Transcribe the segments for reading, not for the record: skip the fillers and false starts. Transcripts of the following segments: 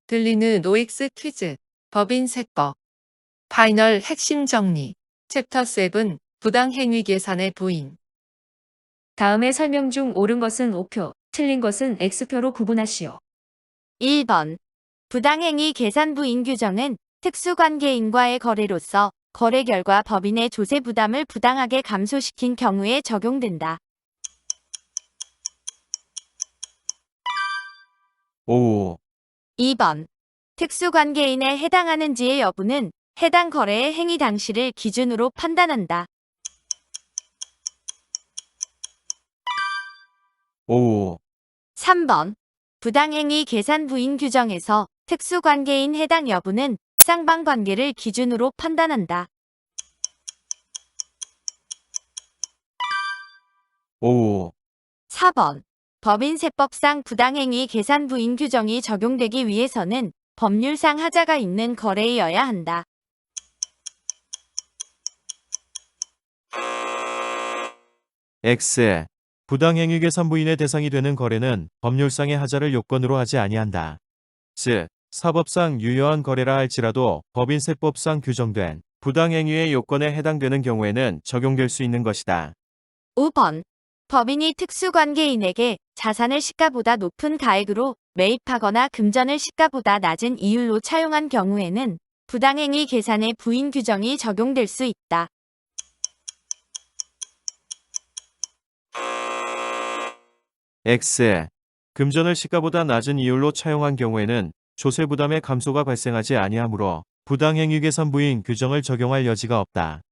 들리는 OX 퀴즈, 법인세법, 파이널 핵심 정리, 챕터 7, 부당행위 계산의 부인. 다음의 설명 중 옳은 것은 O표, 틀린 것은 X표로 구분하시오. 1번. 부당행위 계산부인 규정은 특수관계인과의 거래로서 거래 결과 법인의 조세 부담을 부당하게 감소시킨 경우에 적용된다. 오, 2번. 특수관계인에 해당하는지의 여부는 해당 거래의 행위 당시를 기준으로 판단한다. 오, 3번. 부당행위 계산부인 규정에서 특수관계인 해당 여부는 쌍방관계를 기준으로 판단한다. 오, 4번. 법인세법상 부당행위 계산부인 규정이 적용되기 위해서는 법률상 하자가 있는 거래이어야 한다. X. 부당행위 계산부인의 대상이 되는 거래는 법률상의 하자를 요건으로 하지 아니한다. 즉, 사법상 유효한 거래라 할지라도 법인세법상 규정된 부당행위의 요건에 해당되는 경우에는 적용될 수 있는 것이다. 5번. 법인이 특수관계인에게 자산을 시가보다 높은 가액으로 매입하거나 금전을 시가보다 낮은 이율로 차용한 경우에는 부당행위 계산의 부인 규정이 적용될 수 있다. X. 금전을 시가보다 낮은 이율로 차용한 경우에는 조세 부담의 감소가 발생하지 아니하므로 부당행위 계산부인 규정을 적용할 여지가 없다.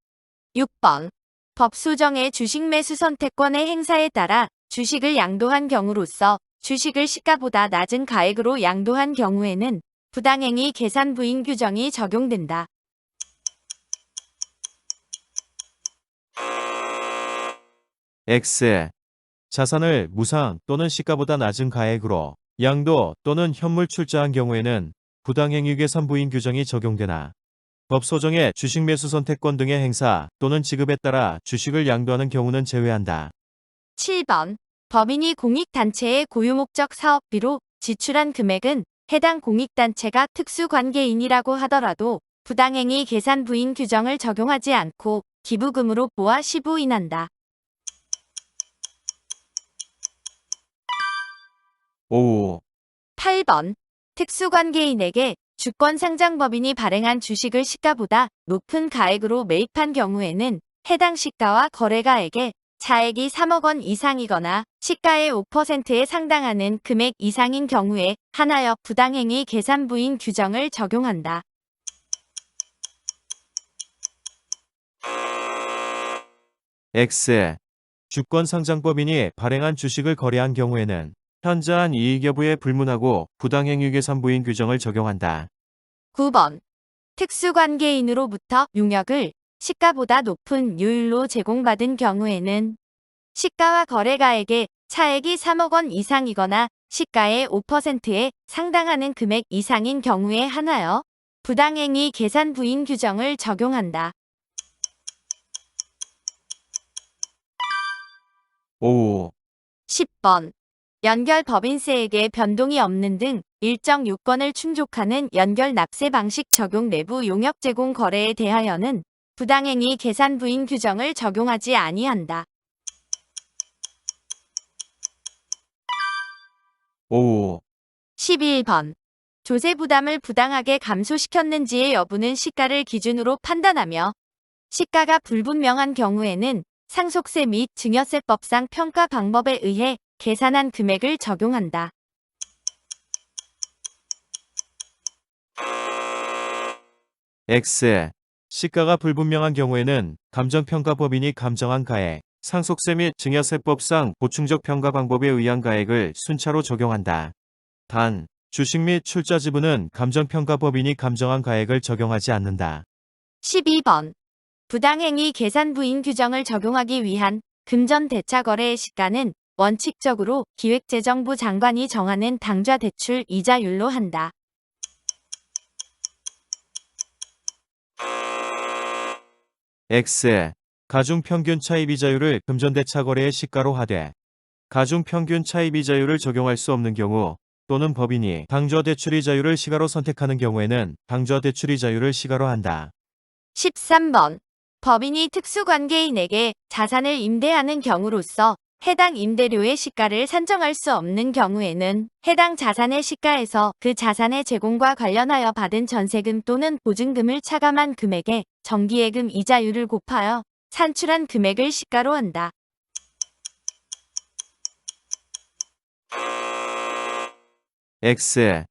6번. 법수정의 주식 매수 선택권의 행사에 따라 주식을 양도한 경우로서 주식을 시가보다 낮은 가액으로 양도한 경우에는 부당행위 계산 부인 규정이 적용된다. X. 자산을 무상 또는 시가보다 낮은 가액으로 양도 또는 현물 출자한 경우에는 부당행위 계산부인 규정이 적용되나 법소정의 주식 매수 선택권 등의 행사 또는 지급에 따라 주식을 양도하는 경우는 제외한다. 7번. 법인이 공익단체의 고유목적 사업비로 지출한 금액은 해당 공익단체가 특수관계인이라고 하더라도 부당행위 계산 부인 규정을 적용하지 않고 기부금으로 보아 시부인한다. 오, 8번. 특수관계인에게 주권상장법인이 발행한 주식을 시가보다 높은 가액으로 매입한 경우에는 해당 시가와 거래가액의 차액이 3억 원 이상이거나 시가의 5%에 상당하는 금액 이상인 경우에 하나여 부당행위 계산부인 규정을 적용한다. X. 주권상장법인이 발행한 주식을 거래한 경우에는 현저한 이익 여부에 불문하고 부당행위 계산부인 규정을 적용한다. 9번. 특수관계인으로부터 용역을 시가보다 높은 요율로 제공받은 경우에는 시가와 거래가액의 차액이 3억 원 이상이거나 시가의 5%에 상당하는 금액 이상인 경우에 하나여 부당행위 계산 부인 규정을 적용한다. 오, 10번. 연결 법인세에게 변동이 없는 등 일정 요건을 충족하는 연결 납세 방식 적용 내부 용역 제공 거래에 대하여는 부당행위 계산 부인 규정을 적용하지 아니한다. 오, 11번. 조세 부담을 부당하게 감소시켰는지의 여부는 시가를 기준으로 판단하며 시가가 불분명한 경우에는 상속세 및 증여세법상 평가 방법에 의해 계산한 금액을 적용한다. X. 시가가 불분명한 경우에는 감정평가법인이 감정한 가액, 상속세 및 증여세법상 보충적 평가 방법에 의한 가액을 순차로 적용한다. 단, 주식 및 출자 지분은 감정평가법인이 감정한 가액을 적용하지 않는다. 12번. 부당행위 계산 부인 규정을 적용하기 위한 금전 대차 거래의 시가는 원칙적으로 기획재정부 장관이 정하는 당좌 대출 이자율로 한다. X. 가중평균 차입이자율을 금전대차 거래의 시가로 하되 가중평균 차입이자율을 적용할 수 없는 경우 또는 법인이 당좌 대출 이자율을 시가로 선택하는 경우에는 당좌 대출 이자율을 시가로 한다. 13번. 법인이 특수관계인에게 자산을 임대하는 경우로서 해당 임대료의 시가를 산정할 수 없는 경우에는 해당 자산의 시가에서 그 자산의 제공과 관련하여 받은 전세금 또는 보증금을 차감한 금액에 정기예금 이자율을 곱하여 산출한 금액을 시가로 한다. X.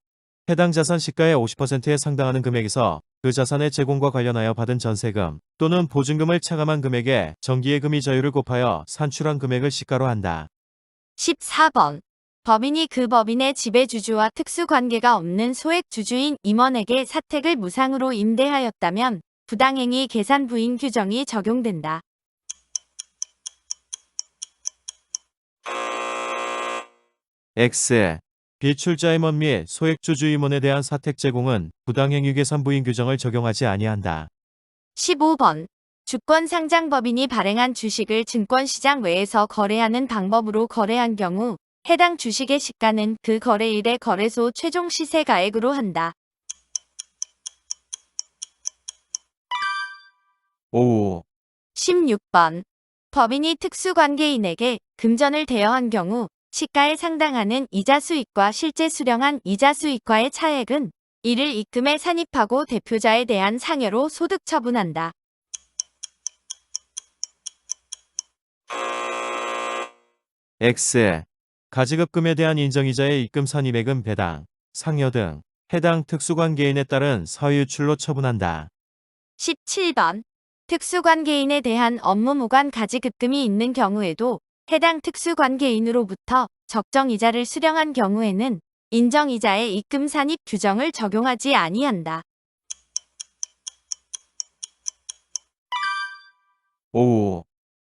해당 자산 시가의 50%에 상당하는 금액에서 그 자산의 제공과 관련하여 받은 전세금 또는 보증금을 차감한 금액에 정기예금 이자율을 곱하여 산출한 금액을 시가로 한다. 14번. 법인이 그 법인의 지배주주와 특수관계가 없는 소액주주인 임원에게 사택을 무상으로 임대하였다면 부당행위 계산 부인 규정이 적용된다. X. 비출자 임원 및 소액주주 임원에 대한 사택 제공은 부당행위 계산 부인 규정을 적용하지 아니한다. 15번. 주권상장법인이 발행한 주식을 증권시장 외에서 거래하는 방법으로 거래한 경우 해당 주식의 시가는 그 거래일의 거래소 최종 시세가액으로 한다. 5. 16번. 법인이 특수관계인에게 금전을 대여한 경우 시가에 상당하는 이자 수익과 실제 수령한 이자 수익과의 차액은 이를 입금에 산입하고 대표자에 대한 상여로 소득 처분한다. X. 가지급금에 대한 인정이자의 입금 산입액은 배당, 상여 등 해당 특수관계인에 따른 사유출로 처분한다. 17번. 특수관계인에 대한 업무무관 가지급금이 있는 경우에도 해당 특수관계인으로부터 적정이자를 수령한 경우에는 인정이자의 입금 산입 규정을 적용하지 아니한다. 5.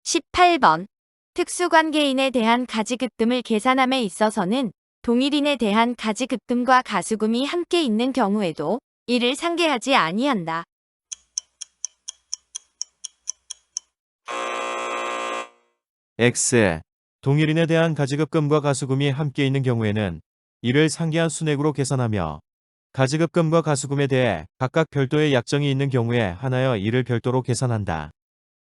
18번. 특수관계인에 대한 가지급금을 계산함에 있어서는 동일인에 대한 가지급금과 가수금이 함께 있는 경우에도 이를 상계하지 아니한다. X. 동일인에 대한 가지급금과 가수금이 함께 있는 경우에는 이를 상계한 순액으로 계산하며 가지급금과 가수금에 대해 각각 별도의 약정이 있는 경우에 한하여 이를 별도로 계산한다.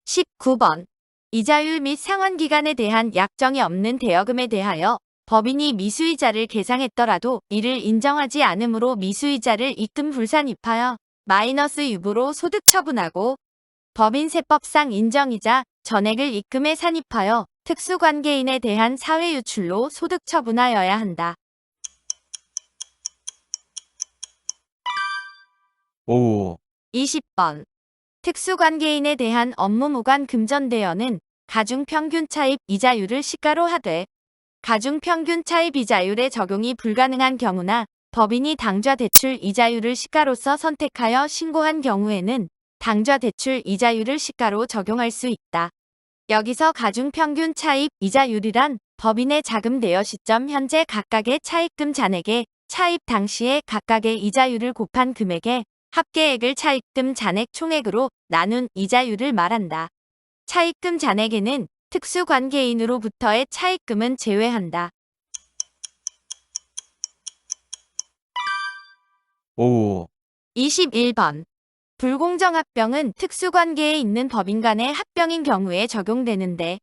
19번. 이자율 및 상환기간에 대한 약정이 없는 대여금에 대하여 법인이 미수이자를 계상했더라도 이를 인정하지 않으므로 미수이자를 입금 불산입하여 마이너스 유보로 소득 처분하고 법인세법상 인정이자 전액을 입금에 산입하여 특수관계인에 대한 사회유출로 소득 처분하여야 한다. 5. 20번. 특수관계인에 대한 업무무관 금전대여는 가중평균 차입 이자율을 시가로 하되 가중평균 차입 이자율의 적용이 불가능한 경우나 법인이 당좌 대출 이자율을 시가로서 선택하여 신고한 경우에는 당좌 대출 이자율을 시가로 적용할 수 있다. 여기서 가중평균 차입 이자율이란 법인의 자금 대여 시점 현재 각각의 차입금 잔액에 차입 당시에 각각의 이자율을 곱한 금액에 합계액을 차입금 잔액 총액으로 나눈 이자율을 말한다. 차입금 잔액에는 특수관계인으로부터의 차입금은 제외한다. 5. 21번. 불공정합병은 특수관계에 있는 법인 간의 합병인 경우에 적용되는데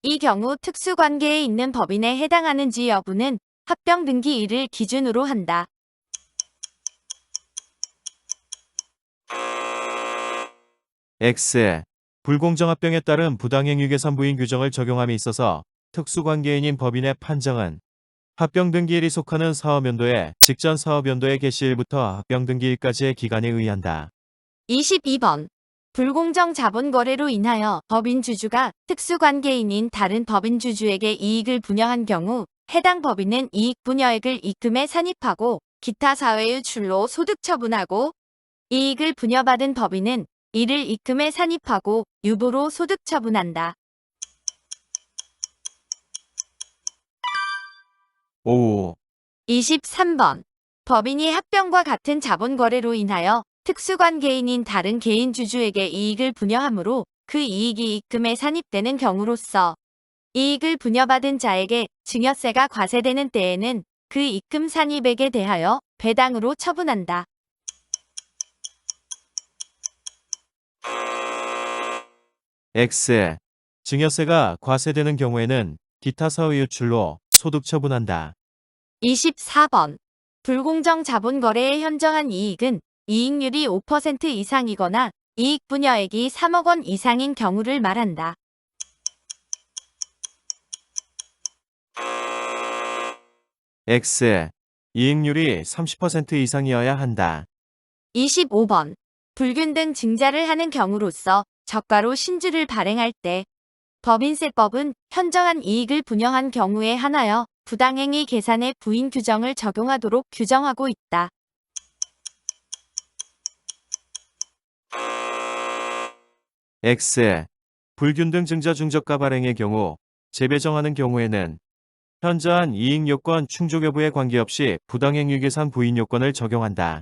이 경우 특수관계에 있는 법인에 해당하는지 여부는 합병 등기일을 기준으로 한다. X. 불공정합병에 따른 부당행위 계산 부인 규정을 적용함에 있어서 특수관계인인 법인의 판정은 합병 등기일이 속하는 사업연도의 직전 사업연도의 개시일부터 합병 등기일까지의 기간에 의한다. 22번. 불공정 자본거래로 인하여 법인주주가 특수관계인인 다른 법인주주에게 이익을 분여한 경우 해당 법인은 이익 분여액을 입금에 산입하고 기타 사회유출로 소득 처분하고 이익을 분여받은 법인은 이를 입금에 산입하고 유보로 소득 처분한다. 5. 23번. 법인이 합병과 같은 자본거래로 인하여 특수관계인인 다른 개인주주에게 이익을 분여하므로 그 이익이 입금에 산입되는 경우로서 이익을 분여받은 자에게 증여세가 과세되는 때에는 그 입금 산입액에 대하여 배당으로 처분한다. X. 증여세가 과세되는 경우에는 기타 사후 유출로 소득 처분한다. 24번. 불공정 자본거래에 현정한 이익은 이익률이 5% 이상이거나 이익 분여액이 3억 원 이상인 경우를 말한다. X. 이익률이 30% 이상이어야 한다. 25번. 불균등 증자를 하는 경우로서 저가로 신주를 발행할 때 법인세법은 현정한 이익을 분영한 경우에 한하여 부당행위 계산의 부인 규정을 적용하도록 규정하고 있다. X. 불균등 증자 중저가 발행의 경우 재배정하는 경우에는 현저한 이익 요건 충족 여부에 관계없이 부당행위 계산 부인 요건을 적용한다.